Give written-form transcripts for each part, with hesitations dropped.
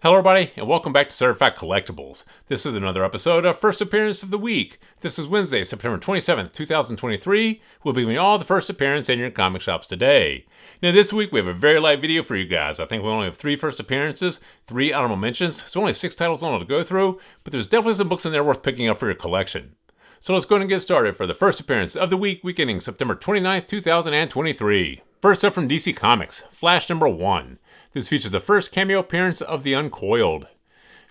Hello everybody, and welcome back to Certified Collectibles. This is another episode of First Appearance of the Week. This is Wednesday, September 27th, 2023. We'll be giving you all the first appearance in your comic shops today. Now this week we have a very light video for you guys. I think we only have 3 first appearances, 3 honorable mentions, so only 6 titles on to go through, but there's definitely some books in there worth picking up for your collection. So let's go ahead and get started for the first appearance of the week, ending September 29th, 2023. First up from DC Comics, Flash number 1. This features the first cameo appearance of the Uncoiled.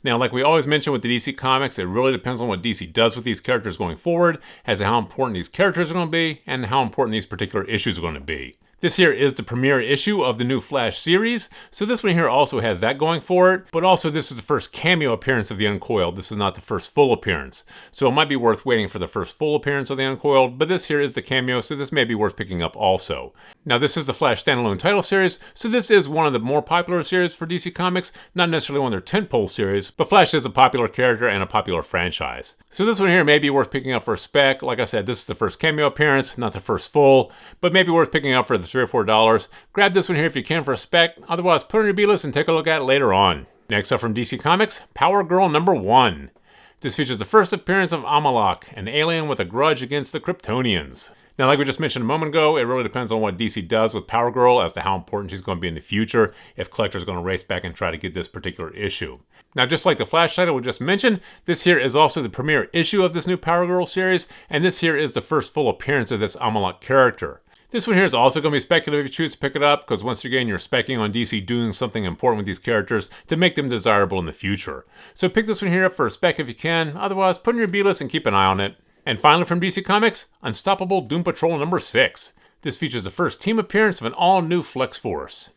Now, like we always mention with the DC Comics, it really depends on what DC does with these characters going forward, as to how important these characters are going to be, and how important these particular issues are going to be. This here is the premiere issue of the new Flash series, so this one here also has that going for it, but also this is the first cameo appearance of the Uncoiled. This is not the first full appearance, so it might be worth waiting for the first full appearance of the Uncoiled, but this here is the cameo, so this may be worth picking up also. Now this is the Flash standalone title series, so this is one of the more popular series for DC Comics, not necessarily one of their tentpole series, but Flash is a popular character and a popular franchise. So this one here may be worth picking up for a spec. Like I said, this is the first cameo appearance, not the first full, but maybe worth picking up for the $3 or $4. Grab this one here if you can for a spec, otherwise put it on your B-list and take a look at it later on. Next up from DC Comics, Power Girl number 1. This features the first appearance of Amalok, an alien with a grudge against the Kryptonians. Now, like we just mentioned a moment ago, it really depends on what DC does with Power Girl as to how important she's going to be in the future, if collectors are going to race back and try to get this particular issue. Now, just like the Flash title we just mentioned, this here is also the premiere issue of this new Power Girl series, and this here is the first full appearance of this Amalok character. This one here is also going to be speculative if you choose to pick it up, because once again, you're specking on DC doing something important with these characters to make them desirable in the future. So pick this one here up for a spec if you can, otherwise put it in your B-list and keep an eye on it. And finally from DC Comics, Unstoppable Doom Patrol number 6. This features the first team appearance of an all-new Flex Force.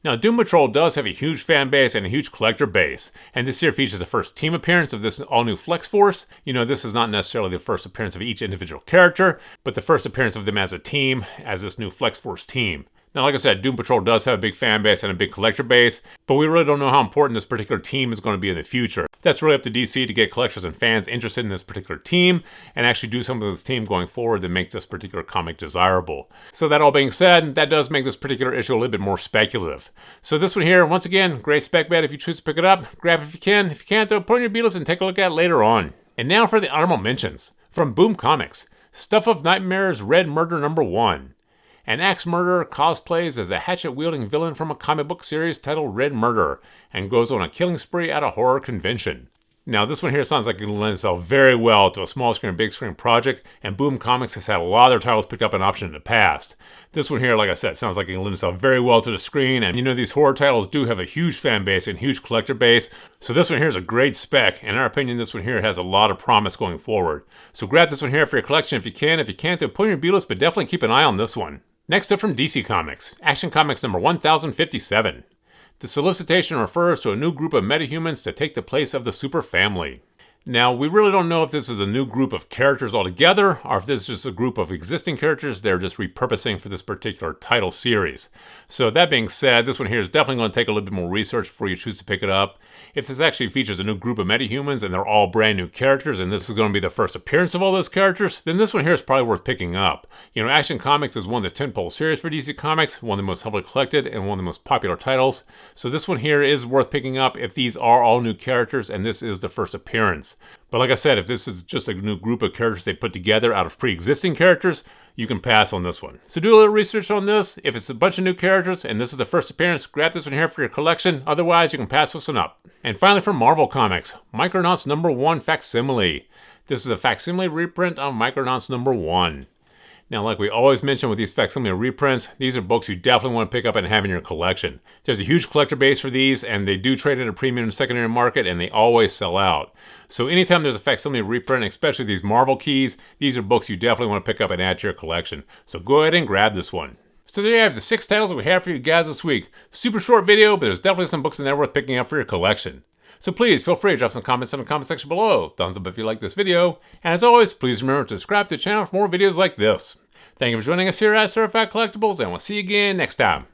Now, Doom Patrol does have a huge fan base and a huge collector base, and this here features the first team appearance of this all-new Flex Force. You know, this is not necessarily the first appearance of each individual character, but the first appearance of them as a team, as this new Flex Force team. Now, like I said, Doom Patrol does have a big fan base and a big collector base, but we really don't know how important this particular team is going to be in the future. That's really up to DC to get collectors and fans interested in this particular team and actually do something with this team going forward that makes this particular comic desirable. So that all being said, that does make this particular issue a little bit more speculative. So this one here, once again, great spec bet if you choose to pick it up. Grab it if you can. If you can't, though, put it on your B-list and take a look at it later on. And now for the honorable mentions. From Boom Comics, Stuff of Nightmares Red Murder number 1. An axe murderer cosplays as a hatchet-wielding villain from a comic book series titled Red Murder and goes on a killing spree at a horror convention. Now, this one here sounds like it will lend itself very well to a small screen, big screen project, and Boom Comics has had a lot of their titles picked up an option in the past. This one here, like I said, sounds like it can lend itself very well to the screen, and you know, these horror titles do have a huge fan base and huge collector base, so this one here is a great spec. In our opinion, this one here has a lot of promise going forward. So grab this one here for your collection if you can. If you can't, then put it in your B-list, but definitely keep an eye on this one. Next up from DC Comics, Action Comics number 1057. The solicitation refers to a new group of metahumans to take the place of the Super Family. Now, we really don't know if this is a new group of characters altogether, or if this is just a group of existing characters they're just repurposing for this particular title series. So that being said, this one here is definitely going to take a little bit more research before you choose to pick it up. If this actually features a new group of metahumans and they're all brand new characters, and this is going to be the first appearance of all those characters, then this one here is probably worth picking up. You know, Action Comics is one of the tentpole series for DC Comics, one of the most heavily collected and one of the most popular titles. So this one here is worth picking up if these are all new characters and this is the first appearance. But like I said, if this is just a new group of characters they put together out of pre-existing characters, you can pass on this one. So do a little research on this. If it's a bunch of new characters and this is the first appearance, grab this one here for your collection. Otherwise, you can pass this one up. And finally from Marvel Comics, Micronauts number 1 Facsimile. This is a facsimile reprint of Micronauts number 1. Now, like we always mention with these facsimile reprints, these are books you definitely want to pick up and have in your collection. There's a huge collector base for these, and they do trade at a premium secondary market, and they always sell out. So anytime there's a facsimile reprint, especially these Marvel keys, these are books you definitely want to pick up and add to your collection. So go ahead and grab this one. So there you have the 6 titles that we have for you guys this week. Super short video, but there's definitely some books in there worth picking up for your collection. So please feel free to drop some comments in the comment section below. Thumbs up if you like this video. And as always, please remember to subscribe to the channel for more videos like this. Thank you for joining us here at Certified Collectibles, and we'll see you again next time.